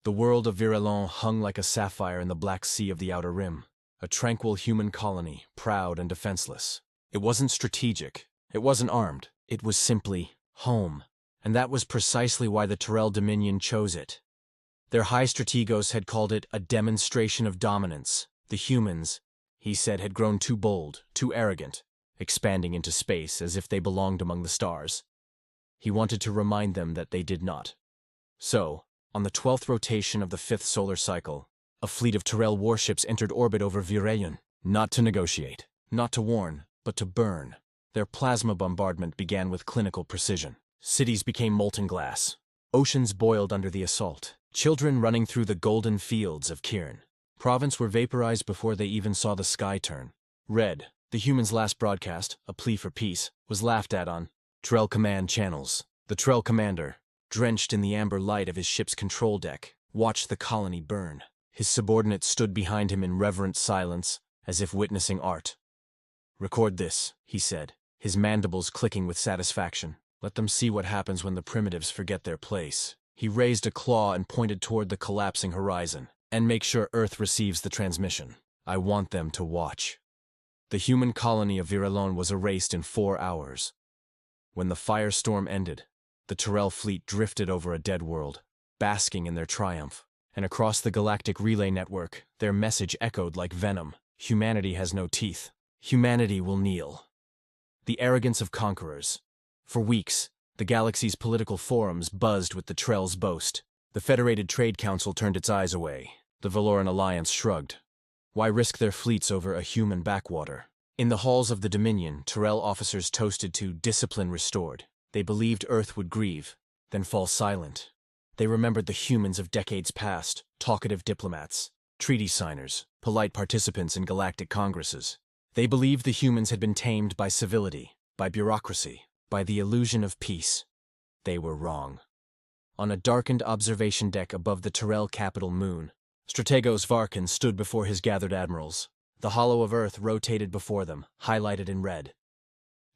The world of Virelon hung like a sapphire in the black sea of the Outer Rim, a tranquil human colony, proud and defenseless. It wasn't strategic, it wasn't armed, it was simply home. And that was precisely why the Tyrell Dominion chose it. Their high strategos had called it a demonstration of dominance. The humans, he said, had grown too bold, too arrogant, expanding into space as if they belonged among the stars. He wanted to remind them that they did not. So, on the 12th rotation of the 5th solar cycle, a fleet of Tyrell warships entered orbit over Virelon, not to negotiate, not to warn, but to burn. Their plasma bombardment began with clinical precision. Cities became molten glass. Oceans boiled under the assault. Children running through the golden fields of Kirin. Province were vaporized before they even saw the sky turn. Red, the humans' last broadcast, a plea for peace, was laughed at on Tyrell command channels. The Tyrell commander, drenched in the amber light of his ship's control deck, watched the colony burn. His subordinates stood behind him in reverent silence, as if witnessing art. "Record this," he said, his mandibles clicking with satisfaction. "Let them see what happens when the primitives forget their place." He raised a claw and pointed toward the collapsing horizon. "And make sure Earth receives the transmission. I want them to watch." The human colony of Virelon was erased in 4 hours. When the firestorm ended, the Tyrell fleet drifted over a dead world, basking in their triumph. And across the galactic relay network, their message echoed like venom. Humanity has no teeth. Humanity will kneel. The arrogance of conquerors. For weeks, the galaxy's political forums buzzed with the Tyrell's boast. The Federated Trade Council turned its eyes away. The Valoran Alliance shrugged. Why risk their fleets over a human backwater? In the halls of the Dominion, Tyrell officers toasted to discipline restored. They believed Earth would grieve, then fall silent. They remembered the humans of decades past, talkative diplomats, treaty signers, polite participants in galactic congresses. They believed the humans had been tamed by civility, by bureaucracy, by the illusion of peace. They were wrong. On a darkened observation deck above the Tyrell capital moon, Strategos Varkin stood before his gathered admirals. The hollow of Earth rotated before them, highlighted in red.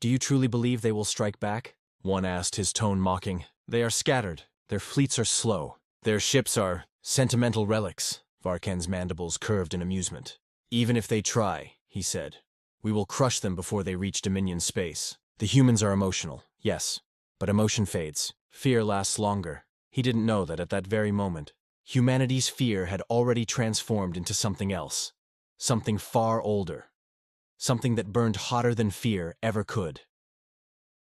"Do you truly believe they will strike back?" one asked, his tone mocking. "They are scattered. Their fleets are slow. Their ships are sentimental relics." Varkin's mandibles curved in amusement. "Even if they try," he said, "we will crush them before they reach Dominion space. The humans are emotional, yes, but emotion fades. Fear lasts longer." He didn't know that at that very moment, humanity's fear had already transformed into something else. Something far older. Something that burned hotter than fear ever could.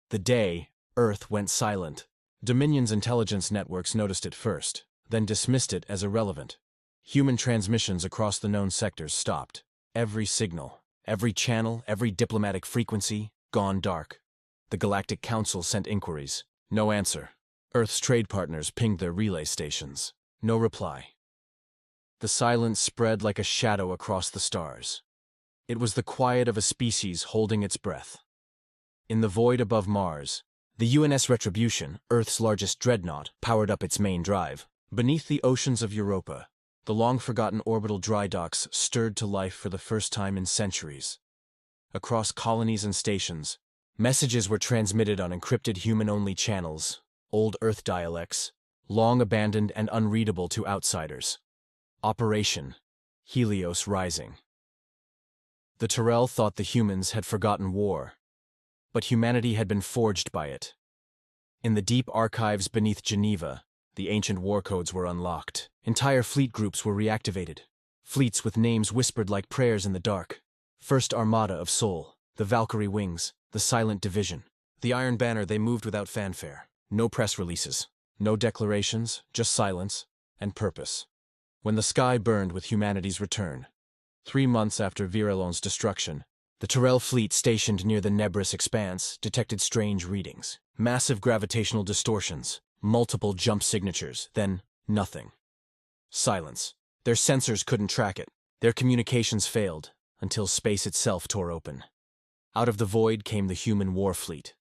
The day Earth went silent, Dominion's intelligence networks noticed it first, then dismissed it as irrelevant. Human transmissions across the known sectors stopped. Every signal, every channel, every diplomatic frequency, gone dark. The Galactic Council sent inquiries. No answer. Earth's trade partners pinged their relay stations. No reply. The silence spread like a shadow across the stars. It was the quiet of a species holding its breath. In the void above Mars, the UNS Retribution, Earth's largest dreadnought, powered up its main drive. Beneath the oceans of Europa, the long-forgotten orbital dry docks stirred to life for the first time in centuries. Across colonies and stations, messages were transmitted on encrypted human-only channels, old Earth dialects, long abandoned and unreadable to outsiders. Operation Helios Rising. The Tyrell thought the humans had forgotten war, but humanity had been forged by it. In the deep archives beneath Geneva, the ancient war codes were unlocked. Entire fleet groups were reactivated. Fleets with names whispered like prayers in the dark. First Armada of Sol, the Valkyrie Wings, the Silent Division. The Iron Banner, they moved without fanfare. No press releases, no declarations, just silence and purpose. When the sky burned with humanity's return, 3 months after Virelon's destruction, the Tyrell fleet stationed near the Nebris Expanse detected strange readings. Massive gravitational distortions, multiple jump signatures, then nothing. Silence. Their sensors couldn't track it. Their communications failed, until space itself tore open. Out of the void came the human war fleet.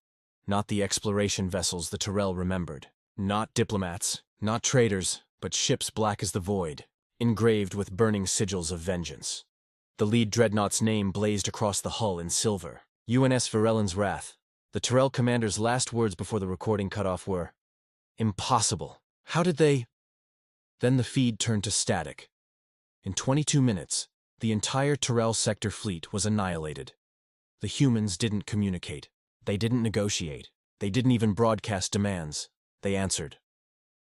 Not the exploration vessels the Tyrell remembered. Not diplomats, not traders, but ships black as the void, engraved with burning sigils of vengeance. The lead dreadnought's name blazed across the hull in silver. UNS Virelon's Wrath. The Tyrell commander's last words before the recording cut off were, "Impossible. How did they—" Then the feed turned to static. In 22 minutes, the entire Tyrell sector fleet was annihilated. The humans didn't communicate. They didn't negotiate. They didn't even broadcast demands. They answered.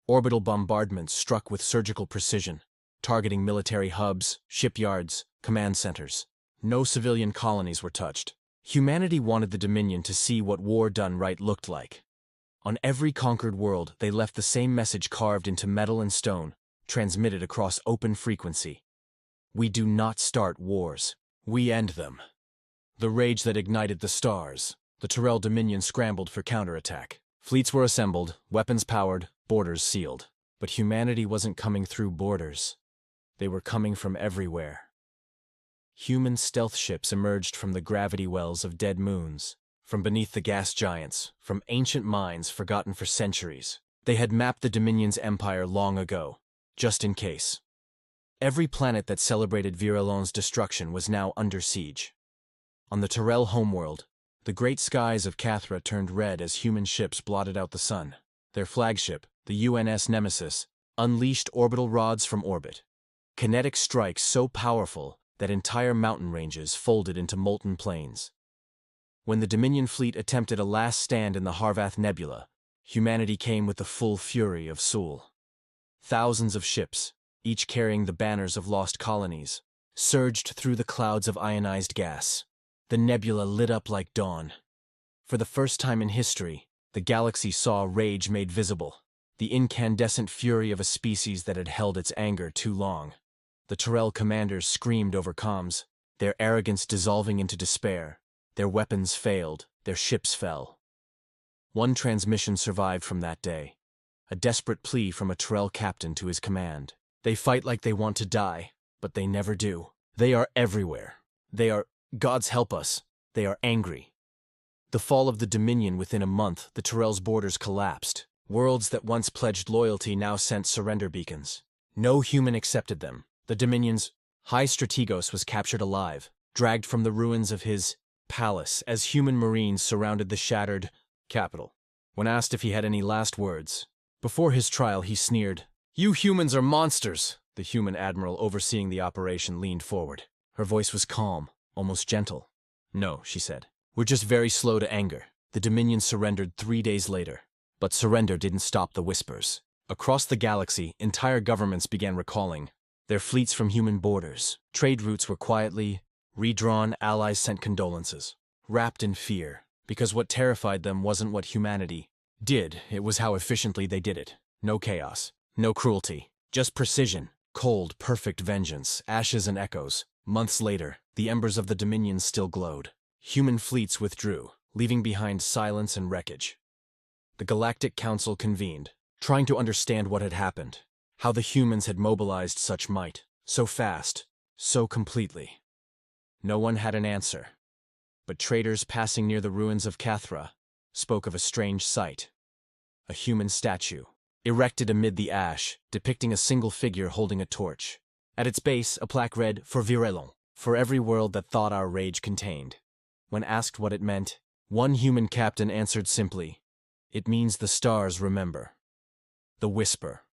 Orbital bombardments struck with surgical precision, targeting military hubs, shipyards, command centers. No civilian colonies were touched. Humanity wanted the Dominion to see what war done right looked like. On every conquered world, they left the same message carved into metal and stone, transmitted across open frequency. We do not start wars. We end them. The rage that ignited the stars. The Tyrell Dominion scrambled for counterattack. Fleets were assembled, weapons powered, borders sealed. But humanity wasn't coming through borders. They were coming from everywhere. Human stealth ships emerged from the gravity wells of dead moons, from beneath the gas giants, from ancient mines forgotten for centuries. They had mapped the Dominion's empire long ago, just in case. Every planet that celebrated Virelon's destruction was now under siege. On the Tyrell homeworld, the great skies of Cathra turned red as human ships blotted out the sun. Their flagship, the UNS Nemesis, unleashed orbital rods from orbit. Kinetic strikes so powerful that entire mountain ranges folded into molten plains. When the Dominion fleet attempted a last stand in the Harvath Nebula, humanity came with the full fury of Sul. Thousands of ships, each carrying the banners of lost colonies, surged through the clouds of ionized gas. The nebula lit up like dawn. For the first time in history, the galaxy saw rage made visible, the incandescent fury of a species that had held its anger too long. The Tyrell commanders screamed over comms, their arrogance dissolving into despair. Their weapons failed, their ships fell. One transmission survived from that day, a desperate plea from a Tyrell captain to his command. They fight like they want to die, but they never do. They are everywhere. They are, gods help us, they are angry. The fall of the Dominion within a month, the Tyrell's borders collapsed. Worlds that once pledged loyalty now sent surrender beacons. No human accepted them. The Dominion's High Strategos was captured alive, dragged from the ruins of his palace as human marines surrounded the shattered capital. When asked if he had any last words, before his trial he sneered, "You humans are monsters!" The human admiral overseeing the operation leaned forward. Her voice was calm, almost gentle. "No," she said. "We're just very slow to anger." The Dominion surrendered 3 days later. But surrender didn't stop the whispers. Across the galaxy, entire governments began recalling their fleets from human borders. Trade routes were quietly redrawn, allies sent condolences, wrapped in fear, because what terrified them wasn't what humanity did, it was how efficiently they did it. No chaos, no cruelty, just precision, cold, perfect vengeance, ashes and echoes. Months later, the embers of the Dominion still glowed. Human fleets withdrew, leaving behind silence and wreckage. The Galactic Council convened, trying to understand what had happened, how the humans had mobilized such might, so fast, so completely. No one had an answer, but traders passing near the ruins of Cathra spoke of a strange sight. A human statue, erected amid the ash, depicting a single figure holding a torch. At its base, a plaque read, "For Virelon, for every world that thought our rage contained." When asked what it meant, one human captain answered simply, "It means the stars remember." The whisper.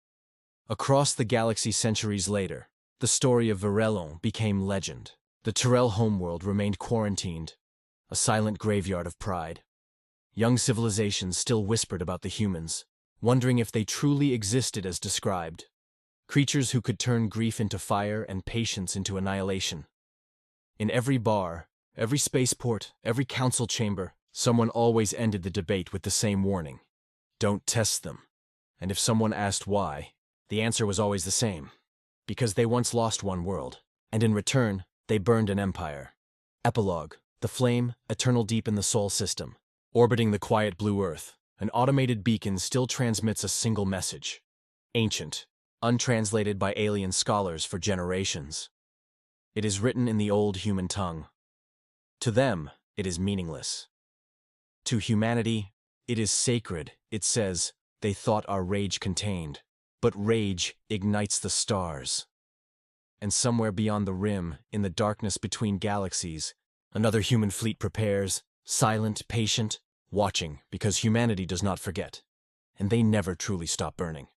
Across the galaxy centuries later, the story of Virelon became legend. The Tyrell homeworld remained quarantined, a silent graveyard of pride. Young civilizations still whispered about the humans, wondering if they truly existed as described. Creatures who could turn grief into fire and patience into annihilation. In every bar, every spaceport, every council chamber, someone always ended the debate with the same warning: don't test them. And if someone asked why, the answer was always the same: because they once lost one world, and in return, they burned an empire. Epilogue: the flame, eternal deep in the Sol system. Orbiting the quiet blue Earth, an automated beacon still transmits a single message. Ancient, untranslated by alien scholars for generations. It is written in the old human tongue. To them, it is meaningless. To humanity, it is sacred. It says, "They thought our rage contained." But rage ignites the stars. And somewhere beyond the rim, in the darkness between galaxies, another human fleet prepares, silent, patient, watching, because humanity does not forget. And they never truly stop burning.